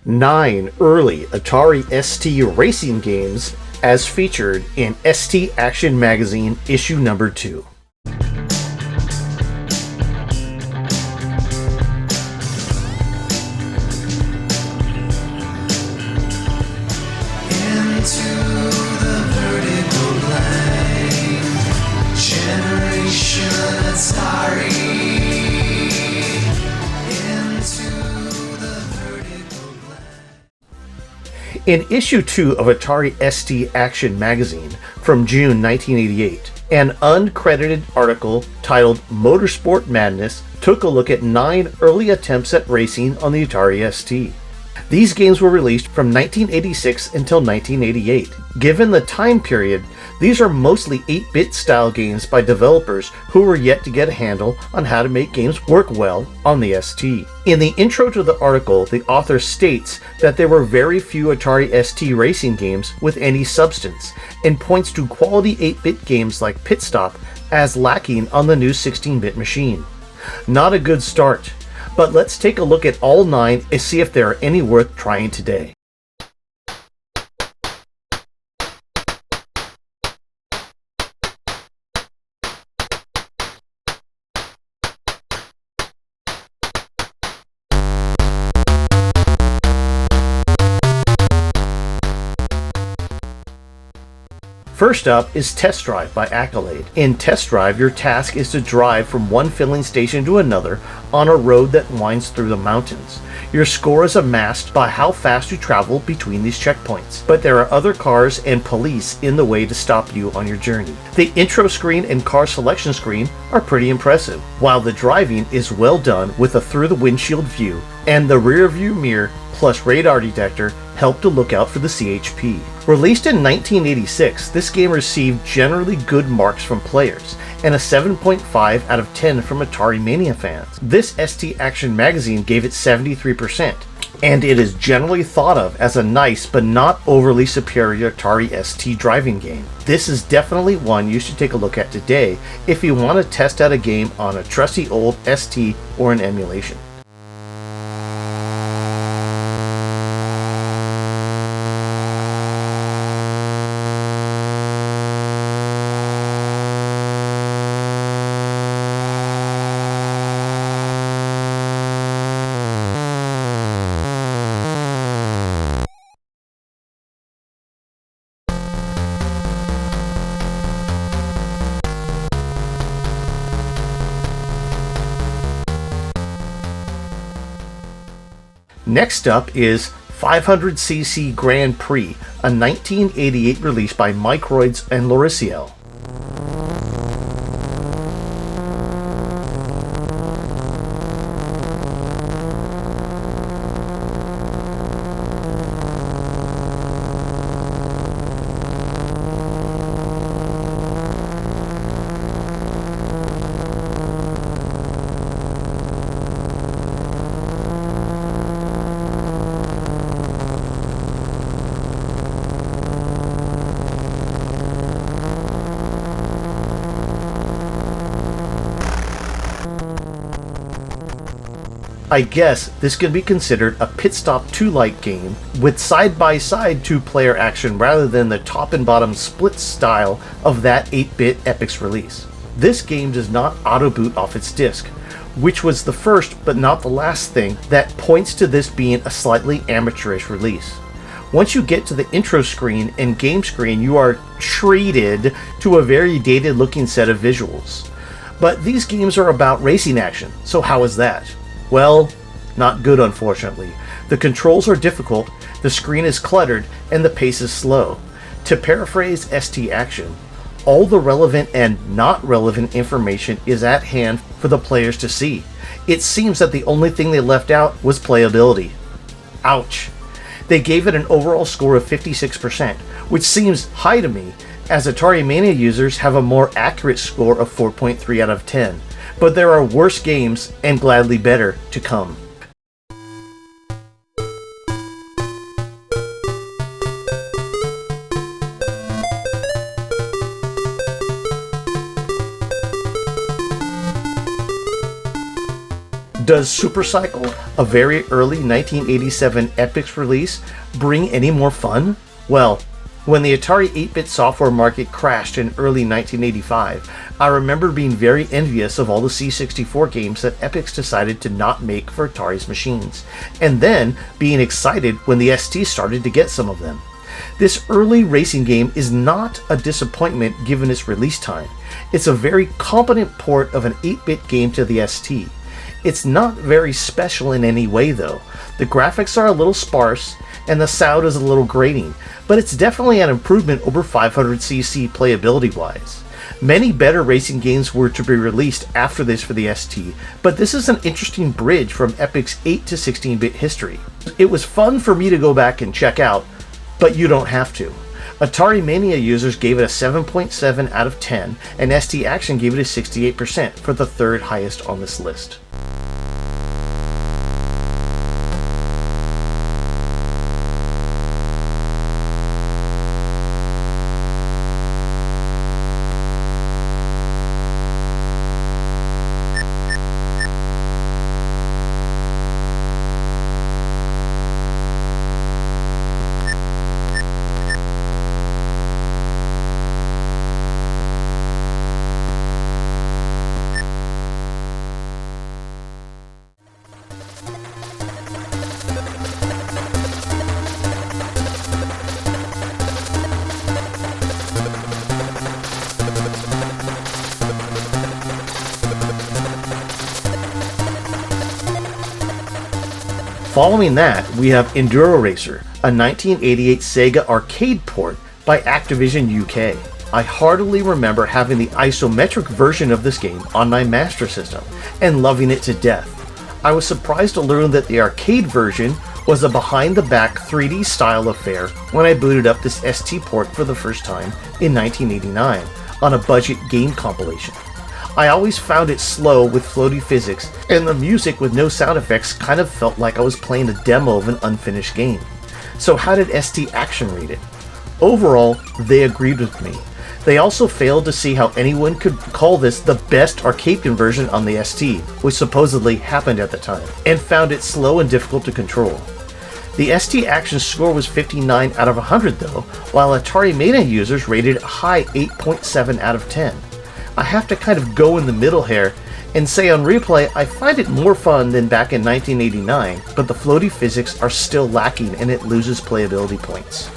9 early Atari ST racing games as featured in ST Action Magazine issue number 2. In issue 2 of Atari ST Action Magazine from June 1988, an uncredited article titled Motorsport Madness took a look at 9 early attempts at racing on the Atari ST. These games were released from 1986 until 1988. Given the time period, these are mostly 8-bit style games by developers who were yet to get a handle on how to make games work well on the ST. In the intro to the article, the author states that there were very few Atari ST racing games with any substance, and points to quality 8-bit games like Pit Stop as lacking on the new 16-bit machine. Not a good start, but let's take a look at all 9 and see if there are any worth trying today. First up is Test Drive by Accolade. In Test Drive, your task is to drive from one filling station to another on a road that winds through the mountains. Your score is amassed by how fast you travel between these checkpoints, but there are other cars and police in the way to stop you on your journey. The intro screen and car selection screen are pretty impressive, while the driving is well done with a through-the-windshield view, and the rear-view mirror plus radar detector help to look out for the CHP. Released in 1986, this game received generally good marks from players, and a 7.5 out of 10 from Atari Mania fans. This ST Action Magazine gave it 73%, and it is generally thought of as a nice but not overly superior Atari ST driving game. This is definitely one you should take a look at today if you want to test out a game on a trusty old ST or an emulation. Next up is 500cc Grand Prix, a 1988 release by Microids and Loriciel. I guess this could be considered a Pit Stop 2-like game with side-by-side 2-player action rather than the top and bottom split style of that 8-bit Epix release. This game does not auto-boot off its disc, which was the first but not the last thing that points to this being a slightly amateurish release. Once you get to the intro screen and game screen, you are treated to a very dated looking set of visuals. But these games are about racing action, so how is that? Well, not good unfortunately. The controls are difficult, the screen is cluttered, and the pace is slow. To paraphrase ST Action, all the relevant and not relevant information is at hand for the players to see. It seems that the only thing they left out was playability. Ouch. They gave it an overall score of 56%, which seems high to me, as Atari Mania users have a more accurate score of 4.3 out of 10. But there are worse games, and gladly better, to come. Does Supercycle, a very early 1987 Epix release, bring any more fun? Well, when the Atari 8-bit software market crashed in early 1985, I remember being very envious of all the C64 games that Epix decided to not make for Atari's machines, and then being excited when the ST started to get some of them. This early racing game is not a disappointment given its release time. It's a very competent port of an 8-bit game to the ST. It's not very special in any way though. The graphics are a little sparse, and the sound is a little grating, but it's definitely an improvement over 500cc playability wise. Many better racing games were to be released after this for the ST, but this is an interesting bridge from Epic's 8 to 16-bit history. It was fun for me to go back and check out, but you don't have to. Atari Mania users gave it a 7.7 out of 10, and ST Action gave it a 68% for the third highest on this list. Following that, we have Enduro Racer, a 1988 Sega arcade port by Activision UK. I heartily remember having the isometric version of this game on my Master System and loving it to death. I was surprised to learn that the arcade version was a behind-the-back 3D style affair when I booted up this ST port for the first time in 1989 on a budget game compilation. I always found it slow with floaty physics, and the music with no sound effects kind of felt like I was playing a demo of an unfinished game. So how did ST Action rate it? Overall, they agreed with me. They also failed to see how anyone could call this the best arcade conversion on the ST, which supposedly happened at the time, and found it slow and difficult to control. The ST Action score was 59 out of 100 though, while Atari Mania users rated a high 8.7 out of 10. I have to kind of go in the middle here and say on replay I find it more fun than back in 1989, but the floaty physics are still lacking and it loses playability points.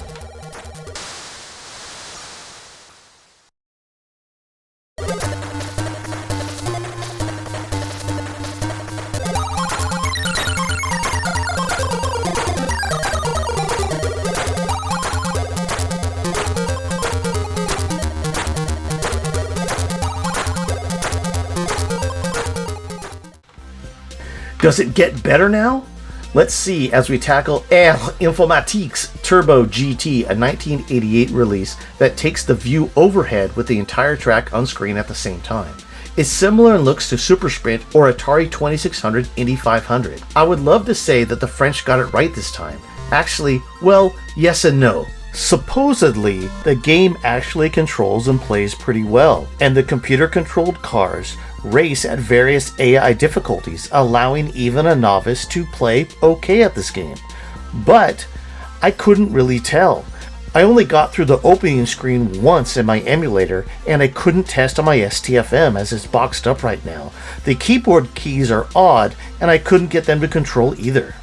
Does it get better now? Let's see as we tackle Air Informatique's Turbo GT, a 1988 release that takes the view overhead with the entire track on screen at the same time. It's similar in looks to Super Sprint or Atari 2600 Indy 500. I would love to say that the French got it right this time. Actually, well, yes and no. Supposedly, the game actually controls and plays pretty well, and the computer-controlled cars race at various AI difficulties, allowing even a novice to play okay at this game. But I couldn't really tell. I only got through the opening screen once in my emulator, and I couldn't test on my STFM as it's boxed up right now. The keyboard keys are odd, and I couldn't get them to control either.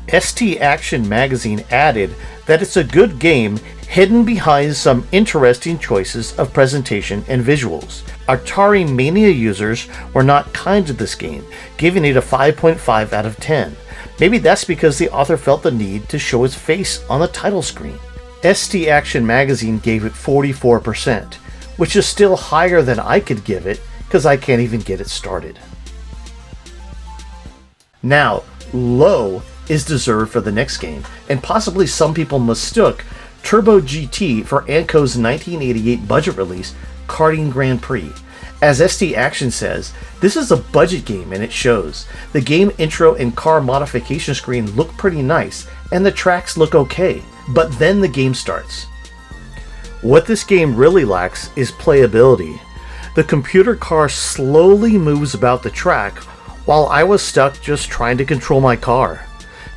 ST Action magazine added that it's a good game hidden behind some interesting choices of presentation and visuals. Atari Mania users were not kind to this game, giving it a 5.5 out of 10. Maybe that's because the author felt the need to show his face on the title screen. ST Action magazine gave it 44%, which is still higher than I could give it because I can't even get it started. Now, low is deserved for the next game, and possibly some people mistook Turbo GT for Anco's 1988 budget release, Karting Grand Prix. As ST Action says, this is a budget game and it shows. The game intro and car modification screen look pretty nice, and the tracks look okay, but then the game starts. What this game really lacks is playability. The computer car slowly moves about the track, while I was stuck just trying to control my car.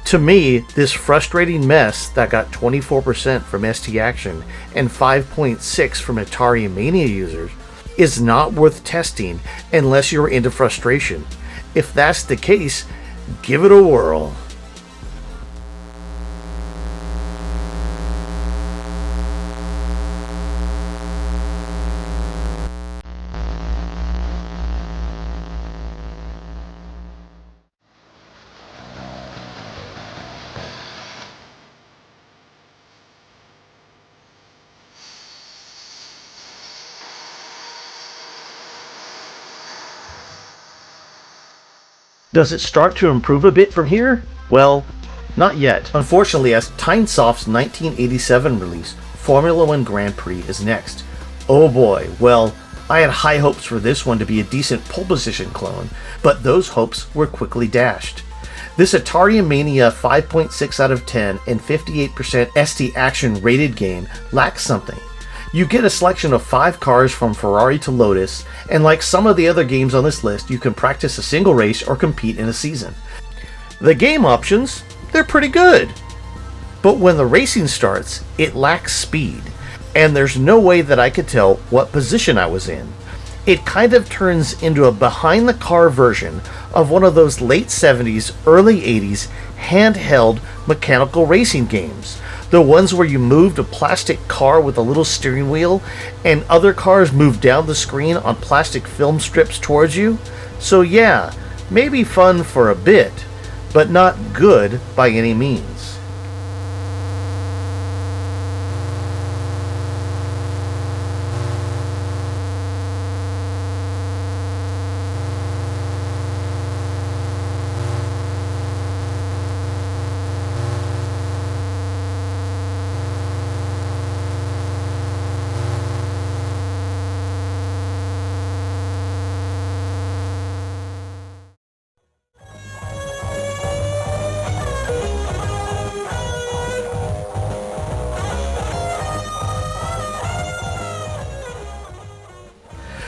To me, this frustrating mess that got 24% from ST Action and 5.6 from Atari Mania users is not worth testing unless you're into frustration. If that's the case, give it a whirl. Does it start to improve a bit from here? Well, not yet. Unfortunately, as Tynesoft's 1987 release, Formula One Grand Prix is next. Oh boy, well, I had high hopes for this one to be a decent pole position clone, but those hopes were quickly dashed. This Atari Mania 5.6 out of 10 and 58% ST Action rated game lacks something. You get a selection of 5 cars from Ferrari to Lotus, and like some of the other games on this list, you can practice a single race or compete in a season. The game options, they're pretty good. But when the racing starts, it lacks speed, and there's no way that I could tell what position I was in. It kind of turns into a behind-the-car version of one of those late 70s, early 80s handheld mechanical racing games. The ones where you moved a plastic car with a little steering wheel and other cars moved down the screen on plastic film strips towards you. So yeah, maybe fun for a bit, but not good by any means.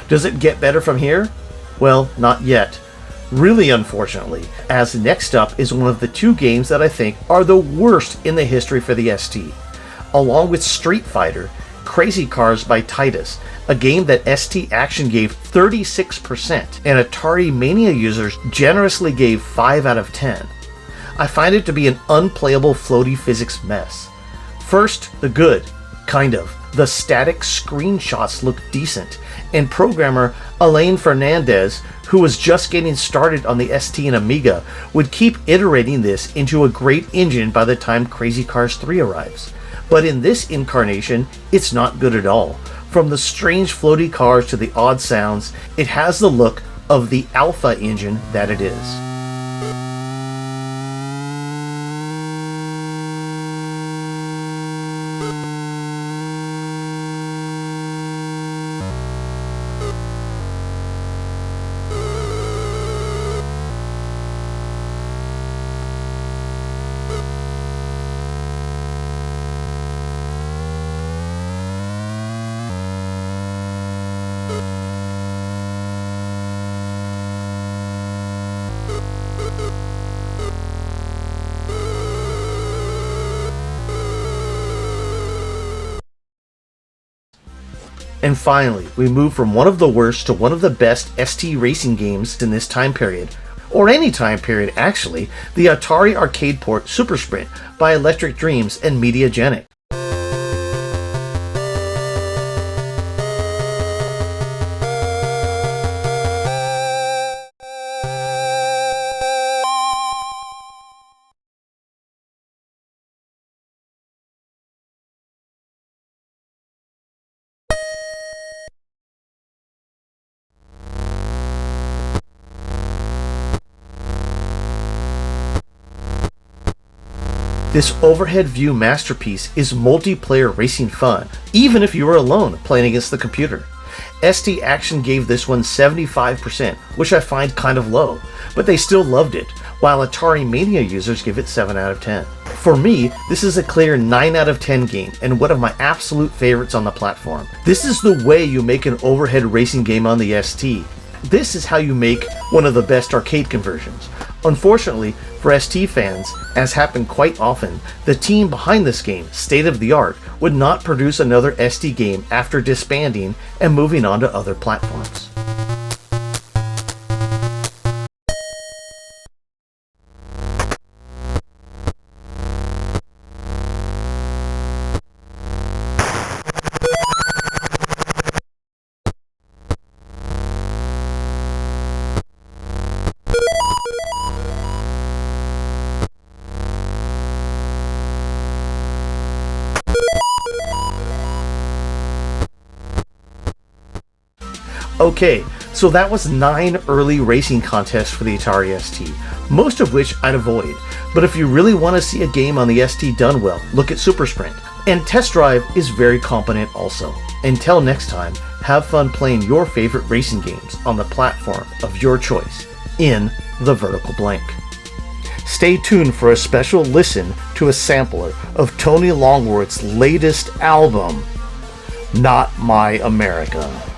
Does it get better from here? Well, not yet. Really unfortunately, as next up is one of the 2 games that I think are the worst in the history for the ST. Along with Street Fighter, Crazy Cars by Titus, a game that ST Action gave 36% and Atari Mania users generously gave 5 out of 10. I find it to be an unplayable floaty physics mess. First, the good, kind of. The static screenshots look decent, and programmer Elaine Fernandez, who was just getting started on the ST and Amiga, would keep iterating this into a great engine by the time Crazy Cars 3 arrives. But in this incarnation, it's not good at all. From the strange floaty cars to the odd sounds, it has the look of the alpha engine that it is. And finally, we move from one of the worst to one of the best ST racing games in this time period, or any time period actually, the Atari arcade port Super Sprint by Electric Dreams and Mediagenic. This overhead view masterpiece is multiplayer racing fun, even if you are alone playing against the computer. ST Action gave this one 75%, which I find kind of low, but they still loved it, while Atari Mania users give it 7 out of 10. For me, this is a clear 9 out of 10 game, and one of my absolute favorites on the platform. This is the way you make an overhead racing game on the ST. this is how you make one of the best arcade conversions. Unfortunately, for ST fans, as happened quite often, the team behind this game, State of the Art, would not produce another ST game after disbanding and moving on to other platforms. Okay, so that was 9 early racing contests for the Atari ST, most of which I'd avoid. But if you really want to see a game on the ST done well, look at Super Sprint. And Test Drive is very competent also. Until next time, have fun playing your favorite racing games on the platform of your choice in the vertical blank. Stay tuned for a special listen to a sampler of Tony Longworth's latest album, Not My America.